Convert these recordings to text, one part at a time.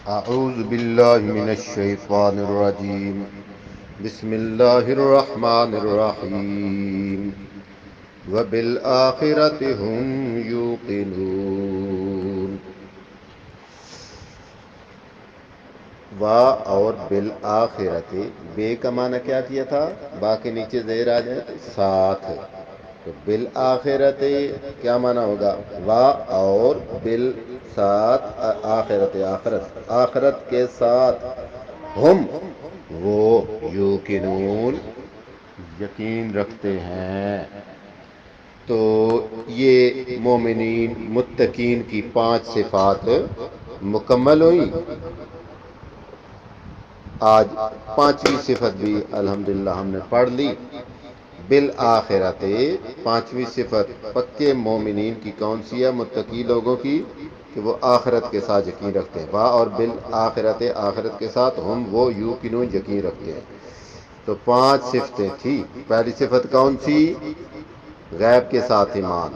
أعوذ بالله من الشيطان الرجيم. بسم الله الرحمن الرحيم. وبالآخرة هم يوقنون. وا اور بالآخرت، بے کا معنی کیا کیا تھا؟ با کے نیچے زیر آ جائے تو ساتھ. تو بالآخرت کیا معنی ہوگا؟ وا اور بال ساتھ، آخرت آخرت آخرت کے ساتھ، ہم وہ یوقنون یقین رکھتے ہیں. تو یہ مومنین متقین کی 5 صفات مکمل ہوئی. آج 5ویں صفت بھی الحمدللہ ہم نے پڑھ لی. بالآخرت 5ویں صفت پکے مومنین کی کون سی ہے؟ متقی لوگوں کی، کہ وہ آخرت کے ساتھ یقین رکھتے ہیں. وا اور بالآخرت آخرت کے ساتھ، ہم وہ یوقنون یقین رکھتے ہیں. تو 5 صفتیں تھی. پہلی صفت کون سی؟ غیب کے ساتھ ایمان.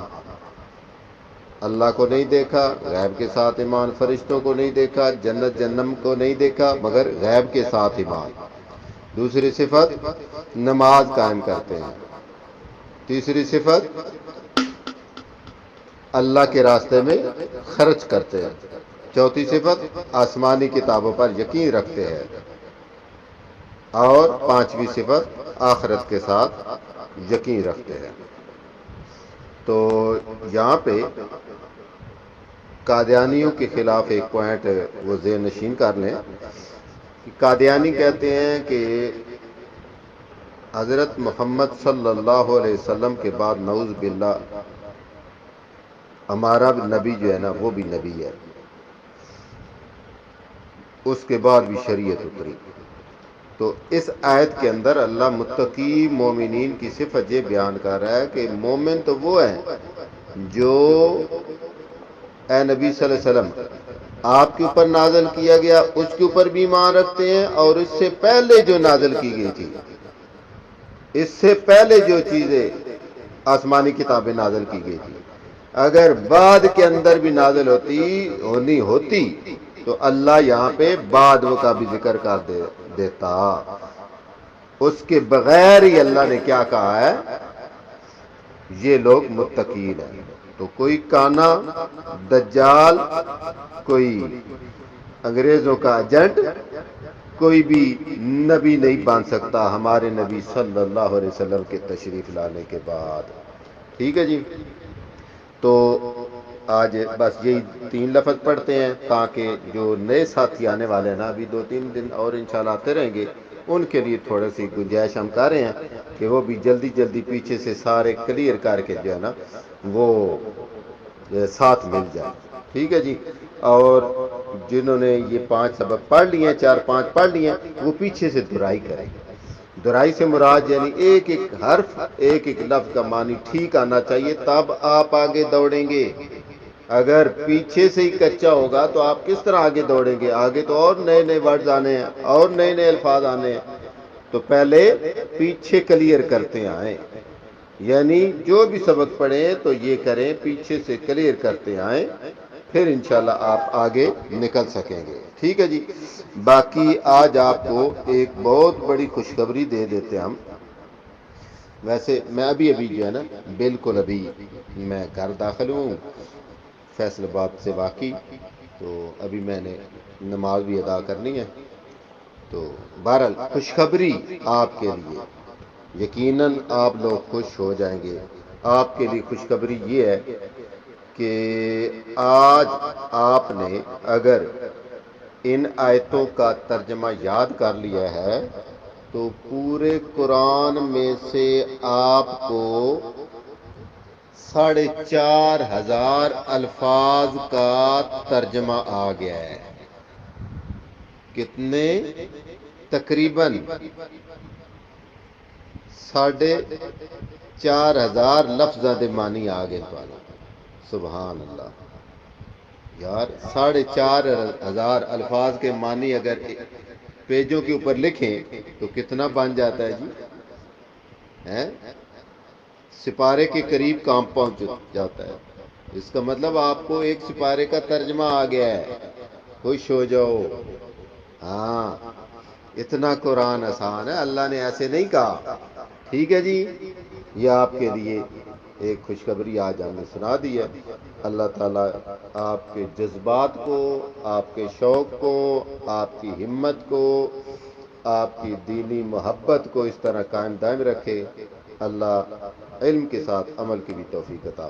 اللہ کو نہیں دیکھا، غیب کے ساتھ ایمان. فرشتوں کو نہیں دیکھا، جنت جہنم کو نہیں دیکھا، مگر غیب کے ساتھ ایمان. دوسری صفت نماز قائم کرتے ہیں. تیسری صفت اللہ کے راستے میں خرچ کرتے ہیں. چوتھی صفت آسمانی کتابوں پر یقین رکھتے ہیں. اور 5ویں صفت آخرت کے ساتھ یقین رکھتے ہیں. تو یہاں پہ قادیانیوں کے خلاف ایک پوائنٹ وہ ذہن نشین کر لیں. قادیانی کہتے ہیں کہ حضرت محمد صلی اللہ علیہ وسلم کے بعد نعوذ باللہ ہمارا نبی جو ہے نا وہ بھی نبی ہے. اس کے بعد بھی شریعت اتری. تو اس آیت کے اندر اللہ متقی مومنین کی صفت یہ بیان کر رہا ہے کہ مومن تو وہ ہیں جو اے نبی صلی اللہ علیہ وسلم آپ کے اوپر نازل کیا گیا اس کے اوپر بھی ایمان رکھتے ہیں، اور اس سے پہلے جو نازل کی گئی تھی، اس سے پہلے جو چیزیں آسمانی کتابیں نازل کی گئی تھی، اگر بعد کے اندر بھی نازل ہونی ہوتی تو اللہ یہاں پہ بعد کا بھی ذکر کر دیتا. اس کے بغیر ہی اللہ نے کیا کہا ہے؟ یہ لوگ متقین ہیں. تو کوئی کانا دجال، کوئی انگریزوں کا ایجنٹ، کوئی بھی نبی نہیں بن سکتا ہمارے نبی صلی اللہ علیہ وسلم کے تشریف لانے کے بعد. ٹھیک ہے جی. تو آج بس یہی 3 لفظ پڑھتے ہیں تاکہ جو نئے ساتھی آنے والے ہیں نا، ابھی 2-3 دن اور انشاءاللہ آتے رہیں گے، ان کے لیے تھوڑی سی گنجائش ہم کر رہے ہیں کہ وہ بھی جلدی جلدی پیچھے سے سارے کلیئر کر کے جو ہے نا وہ ساتھ مل جائے. ٹھیک ہے جی. اور جنہوں نے یہ 5 سبق پڑھ لیے ہیں، 4-5 پڑھ لیے ہیں، وہ پیچھے سے دہرائی کریں. دہرائی سے مراد یعنی ایک ایک حرف، ایک ایک لفظ کا معنی ٹھیک آنا چاہیے، تب آپ آگے دوڑیں گے. اگر پیچھے سے ہی کچا ہوگا تو آپ کس طرح آگے دوڑیں گے؟ آگے تو اور نئے نئے ورڈز آنے ہیں، اور نئے نئے الفاظ آنے ہیں. تو پہلے پیچھے کلیئر کرتے آئیں. یعنی جو بھی سبق پڑھیں تو یہ کریں، پیچھے سے کلیئر کرتے آئیں، پھر انشاءاللہ آپ آگے نکل سکیں گے. ٹھیک ہے جی. باقی آج آپ کو ایک بہت بڑی خوشخبری دے دیتے ہم. ویسے میں ابھی جو ہے نا بالکل ابھی میں گھر داخل ہوں فیصل آباد سے واقعی. تو ابھی میں نے نماز بھی ادا کرنی ہے. تو بہرحال خوشخبری آپ کے لیے، یقیناً آپ لوگ خوش ہو جائیں گے. آپ کے لیے خوشخبری یہ ہے کہ آج آپ نے اگر ان آیتوں کا ترجمہ یاد کر لیا ہے تو پورے قرآن میں سے آپ کو 4,500 الفاظ کا ترجمہ آ گیا ہے. کتنے؟ تقریباً 4,500 لفظ دے معنی آ گئے. سبحان اللہ یار. 4,500 الفاظ کے معنی اگر پیجوں کے اوپر لکھیں تو کتنا بن جاتا ہے جی؟ سپارے کے قریب کام پہنچ جاتا ہے. اس کا مطلب آپ کو ایک سپارے کا ترجمہ آ گیا ہے. خوش ہو جاؤ. ہاں اتنا قرآن آسان ہے، اللہ نے ایسے نہیں کہا. ٹھیک ہے جی، یہ آپ کے لیے ایک خوشخبری آج ہم نے سنا دی ہے. اللہ تعالیٰ آپ کے جذبات کو، آپ کے شوق کو، آپ کی ہمت کو، آپ کی دینی محبت کو اس طرح قائم دائم رکھے. اللہ علم کے ساتھ عمل کی بھی توفیق عطا